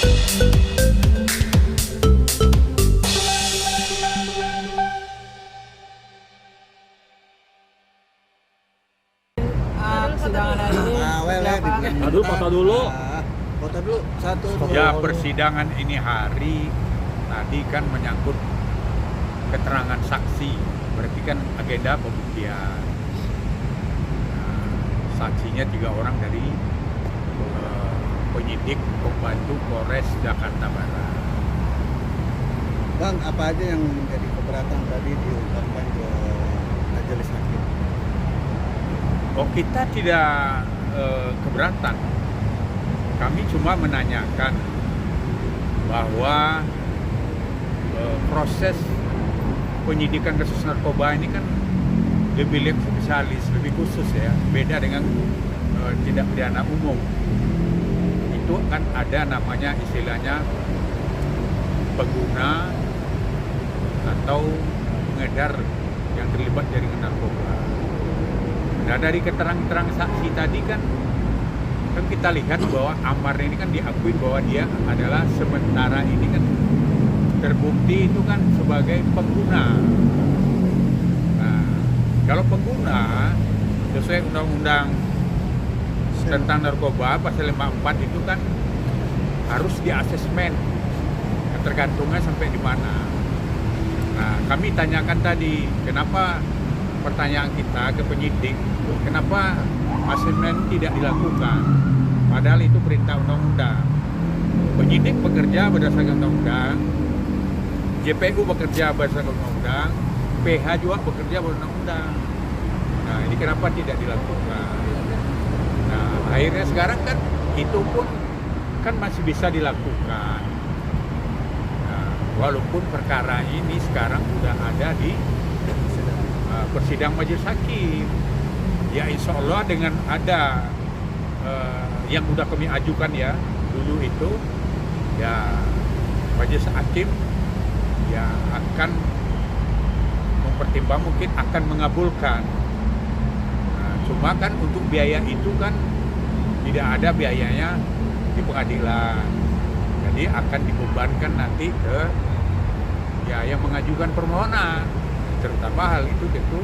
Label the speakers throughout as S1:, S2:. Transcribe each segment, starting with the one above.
S1: Persidangan hari ini.
S2: Aduh, foto dulu.
S3: Foto dulu satu.
S4: Ya, persidangan ini hari tadi kan menyangkut keterangan saksi, berarti kan agenda pembuktian. Nah, saksinya 3 orang dari penyidik pembantu Polres Jakarta Barat.
S3: Bang, apa aja yang menjadi keberatan tadi diungkapkan ke majelis hakim?
S4: Oh, kita tidak keberatan. Kami cuma menanyakan bahwa proses penyidikan kasus narkoba ini kan lebih spesialis, lebih khusus ya, beda dengan tindak pidana umum. Itu kan ada namanya istilahnya pengguna atau pengedar yang terlibat jaringan narkoba. Nah, dari keterangan saksi tadi kan kita lihat bahwa Amar ini kan diakui bahwa dia adalah sementara ini kan terbukti itu kan sebagai pengguna. Nah, kalau pengguna sesuai undang-undang tentang narkoba pasal 54 itu kan harus diasesmen ketergantungan sampai di mana. Nah, kami tanyakan tadi, kenapa pertanyaan kita ke penyidik, kenapa asesmen tidak dilakukan? Padahal itu perintah undang-undang. Penyidik bekerja berdasarkan undang-undang, JPU bekerja berdasarkan undang-undang, PH juga bekerja berdasarkan undang-undang. Nah, ini kenapa tidak dilakukan? Nah, akhirnya sekarang kan itu pun kan masih bisa dilakukan. Nah, walaupun perkara ini sekarang sudah ada di persidangan majelis hakim. Ya, insya Allah dengan ada yang sudah kami ajukan ya dulu itu, ya majelis hakim ya akan mempertimbang, mungkin akan mengabulkan. Nah, cuma kan untuk biaya itu kan tidak ada biayanya di pengadilan, jadi akan dibebankan nanti ke ya yang mengajukan permohonan, terutama hal itu tentu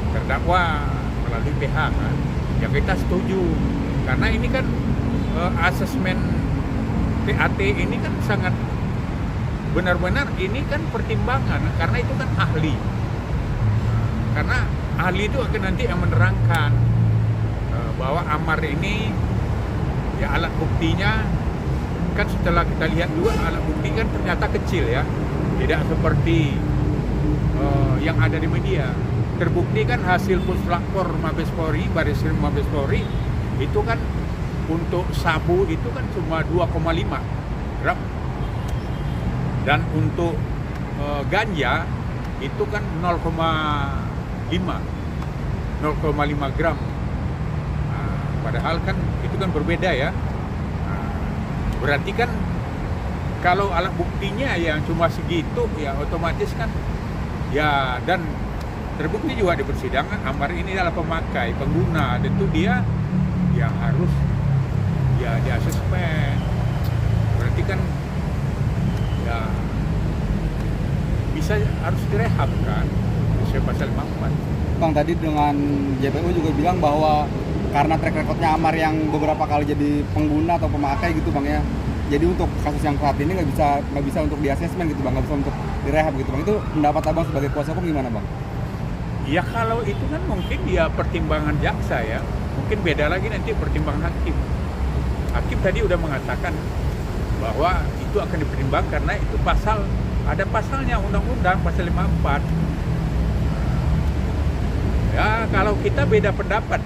S4: terdakwa melalui PH kan. Ya kita setuju, karena ini kan asesmen TAT ini kan sangat benar-benar ini kan pertimbangan, karena itu kan ahli. Karena ahli itu akan nanti yang menerangkan bahwa Amar ini ya alat buktinya kan setelah kita lihat juga alat bukti kan ternyata kecil ya, tidak seperti yang ada di media. Terbukti kan hasil puslapor Mabes Polri, Bareskrim Mabes Polri itu kan untuk sabu itu kan cuma 2,5 gram, dan untuk ganja itu kan 0,5 gram. Nah, padahal kan itu kan berbeda ya. Nah, berarti kan kalau alat buktinya yang cuma segitu ya otomatis kan ya, dan terbukti juga di persidangan Amar ini adalah pemakai, pengguna, tentu dia yang harus ya di asesmen. Berarti kan ya bisa harus direhab kan sesuai pasal 54.
S1: Bang, tadi dengan JPU juga bilang bahwa karena track recordnya Amar yang beberapa kali jadi pengguna atau pemakai gitu Bang ya, jadi untuk kasus yang saat ini nggak bisa untuk di asesmen gitu Bang, nggak bisa untuk direhab gitu Bang. Itu pendapat Abang sebagai kuasa hukum gimana Bang?
S4: Ya kalau itu kan mungkin dia pertimbangan jaksa ya, mungkin beda lagi nanti pertimbangan hakim. Hakim tadi udah mengatakan bahwa itu akan dipertimbangkan karena itu pasal, ada pasalnya undang-undang pasal 54. Ya kalau kita beda pendapat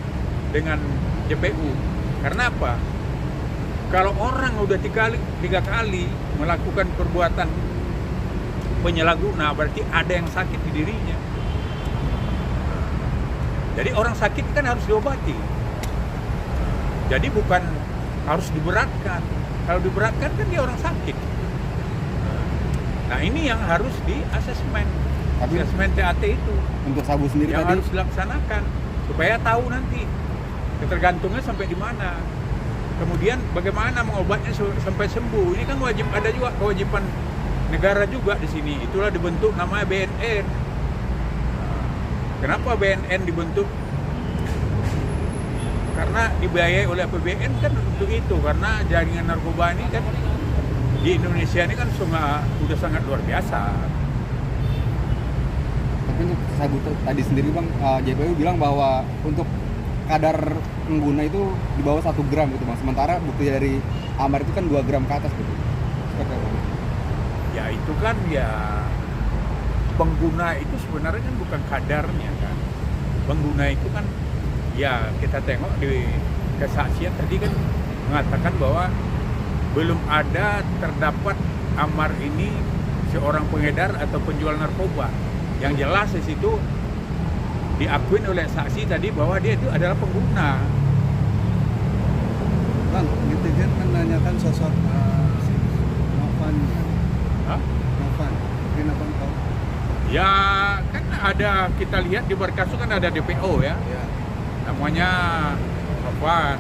S4: dengan JPU, karena apa? Kalau orang udah tiga kali melakukan perbuatan penyalahguna, berarti ada yang sakit di dirinya. Jadi orang sakit kan harus diobati. Jadi bukan harus diberatkan. Kalau diberatkan kan dia orang sakit. Nah ini yang harus di asesmen. Asesmen TAT itu.
S1: Untuk sabu sendiri
S4: yang
S1: tadi
S4: harus dilaksanakan supaya tahu nanti ketergantungnya sampai di mana. kemudian bagaimana mengobatnya sampai sembuh. Ini kan wajib, ada juga kewajiban negara juga di sini. Itulah dibentuk namanya BNN. Kenapa BNN dibentuk? Karena dibiayai oleh APBN kan untuk itu, karena jaringan narkoba ini kan di Indonesia ini kan sudah sangat luar biasa.
S1: Tapi untuk sabu tadi sendiri Bang, JPU bilang bahwa untuk kadar pengguna itu di bawah 1 gram gitu Bang. Sementara bukti dari Amar itu kan 2 gram ke atas gitu. Seperti apa?
S4: Ya itu kan ya, pengguna itu sebenarnya kan bukan kadarnya kan. Pengguna itu kan ya, kita tengok di kesaksian tadi kan mengatakan bahwa belum ada terdapat Amar ini seorang pengedar atau penjual narkoba. Yang jelas di situ diakuin oleh saksi tadi bahwa dia itu adalah pengguna.
S3: Bang, netizen menanyakan sosok Novan.
S4: Hah?
S3: Novan, mungkin abang tahu?
S4: Ya kan ada, kita lihat di berkas itu kan ada DPO ya,
S3: Ya.
S4: namanya Novan.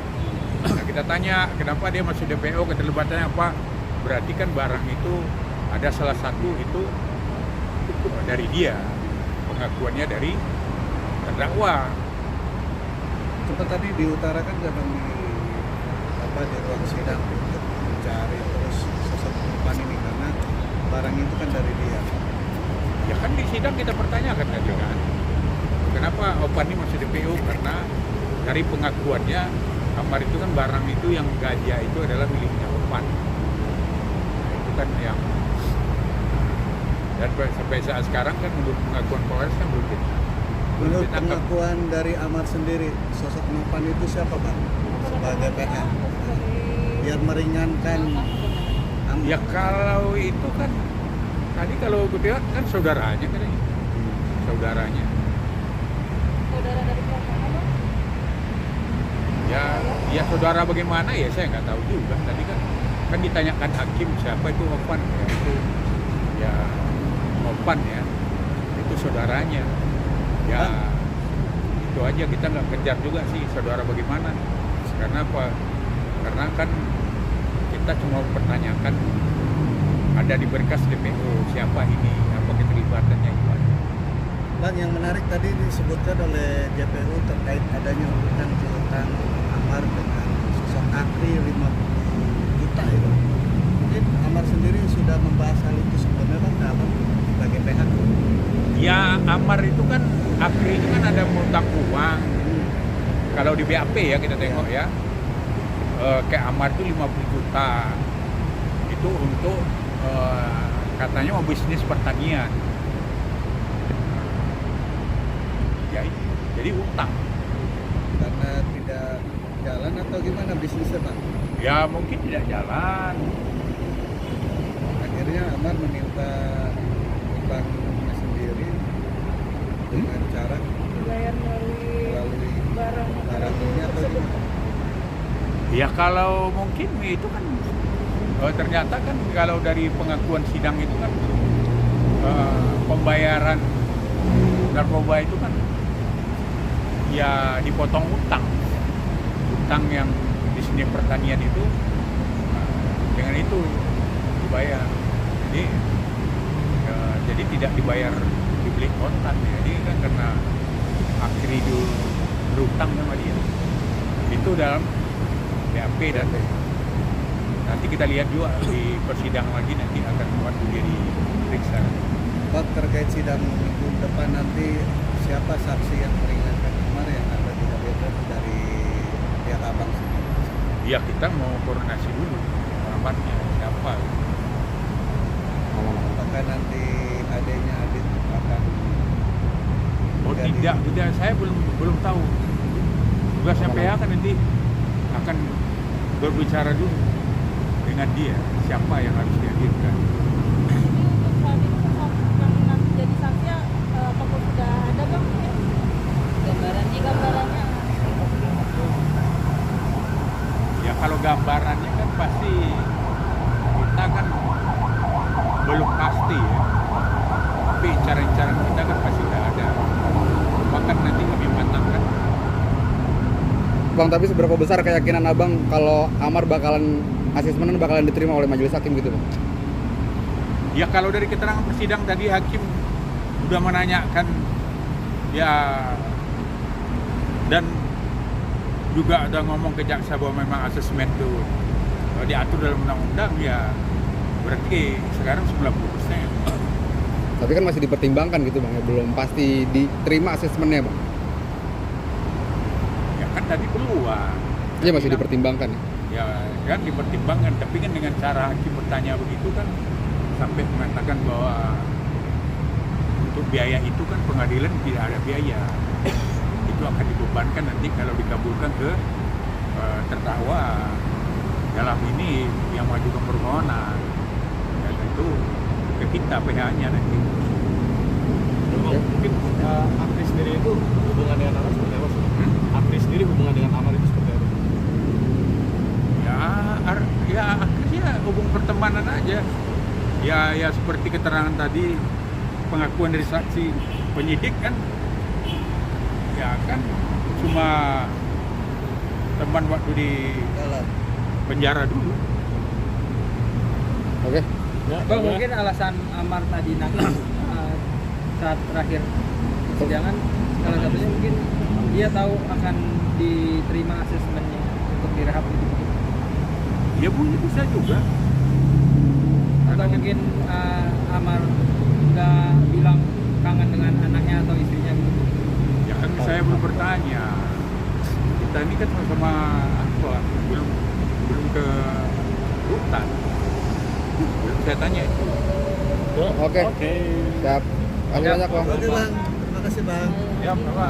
S4: Nah, kita tanya kenapa dia masuk DPO, keterlibatannya apa? Berarti kan barang itu ada salah satu itu dari dia, pengakuannya dari terdakwa.
S3: Seperti tadi diutarakan kadang di ruang sidang untuk mencari terus sosok Novan ini karena barang itu kan dari dia.
S4: Ya kan di sidang kita pertanyakan tadi kan, kenapa Opan ini masih DPO? Karena dari pengakuannya Amar itu kan barang itu yang gajah itu adalah miliknya Opan. Nah, itu kan yang, dan sampai saat sekarang kan menurut pengakuan Polres kan belum
S3: Menurut
S4: ditangkap.
S3: pengakuan dari Amar sendiri, sosok Novan itu siapa Bang? Sebagai PH. Biar meringankan Amar.
S4: Ya kalau itu kan tadi kalau gue lihat kan saudaranya kan ini. Saudaranya.
S2: Saudara dari keluarga Bang?
S4: Ya saudara bagaimana ya saya nggak tahu juga. Tadi kan ditanyakan hakim siapa itu Opan ya, itu ya Opan ya, itu saudaranya ya. Itu aja, kita nggak kejar juga sih saudara bagaimana, karena apa? Karena kan kita cuma pertanyakan ada di berkas DPO siapa ini, apa keterlibatannya itu aja.
S3: Bang, yang menarik tadi disebutkan oleh JPU terkait adanya hutang piutang Amar dengan sosok Akri 50 juta itu. Mungkin Amar sendiri sudah membahas hal itu sebelumnya Bang, ke Abang sebagai PH.
S4: Ya Amar itu kan, Akri itu kan ada ngutang uang. Kalau di BAP ya kita tengok ya, kayak Amar itu 50 juta itu untuk katanya mau bisnis pertanian. Ya jadi utang.
S3: Karena tidak jalan atau gimana bisnisnya Bang?
S4: Ya mungkin tidak jalan.
S3: Akhirnya Amar meminta utangnya sendiri dengan cara
S2: Dibayar melalui
S3: melalui barang ini atau gimana?
S4: Ya kalau mungkin itu kan ternyata kan kalau dari pengakuan sidang itu kan pembayaran narkoba itu kan ya dipotong utang yang di sini pertanian itu dengan itu dibayar. Jadi tidak dibayar dibeli kontan ya. Jadi kan karena Akri dulu berutang sama dia. Itu dalam BAP dan nanti kita lihat juga di persidangan lagi, nanti akan buat dia diperiksa.
S3: Bang, terkait sidang minggu depan nanti siapa saksi yang meringankan Amar yang ada dihadirkan dari pihak Abang sendiri?
S4: Ya kita mau koordinasi dulu alamatnya siapa.
S3: Apakah nanti adanya Adit akan
S4: Oh
S3: jadi-
S4: tidak, saya belum tahu. Tugasnya PH kan nanti akan berbicara dulu dengan dia siapa yang harus dihadirkan.
S2: Ini untuk saat ini sosok yang nanti jadi saksi apakah sudah ada Bang? Gambarannya.
S4: Ya kalau gambarannya kan pasti kita kan belum pasti ya. Tapi cara-cara kita kan pasti sudah ada. Bahkan nanti kami matangkan
S1: Bang, tapi seberapa besar keyakinan abang kalau Amar asesmen bakalan diterima oleh majelis hakim gitu bang?
S4: Ya kalau dari keterangan persidang tadi hakim udah menanyakan ya, dan juga udah ngomong ke jaksa bahwa memang asesmen itu diatur dalam undang-undang, ya berarti sekarang 90%.
S1: Tapi kan masih dipertimbangkan gitu bang, ya belum pasti diterima asesmennya bang.
S4: Ya kan tadi peluang.
S1: Iya masih
S4: Bilang,
S1: dipertimbangkan ya.
S4: ya kan dipertimbangkan, tapi kan dengan cara hakim bertanya begitu kan sampai mengatakan bahwa untuk biaya itu kan pengadilan tidak ada biaya, itu akan dibebankan nanti kalau dikabulkan ke terdakwa dalam ini yang mengajukan permohonan, dan itu ke kita PH-nya nanti.
S5: Mungkin Akri sendiri itu hubungan dengan Amar seperti apa? Akri sendiri hubungan dengan Amar itu seperti apa?
S4: Ya akhirnya hubung pertemanan aja. Ya seperti keterangan tadi, pengakuan dari saksi penyidik kan, ya kan cuma teman waktu di
S3: Jalan.
S4: penjara dulu.
S1: Oke.
S5: Ya,
S6: Bang, mungkin alasan Amar tadi nangis saat terakhir persidangan, salah satunya mungkin dia tahu akan diterima asesmennya untuk direhab gitu.
S4: Ya bisa juga.
S6: Atau mungkin Amar nggak bilang kangen dengan anaknya atau istrinya gitu.
S4: Ya kan saya belum bertanya. Kita ini kan sama-sama apa? Belum ke rutan. Belum saya tanya itu.
S1: Oke. Siap. Makasih banyak bang.
S3: Oke bang, terima kasih bang.
S4: Ya, apa?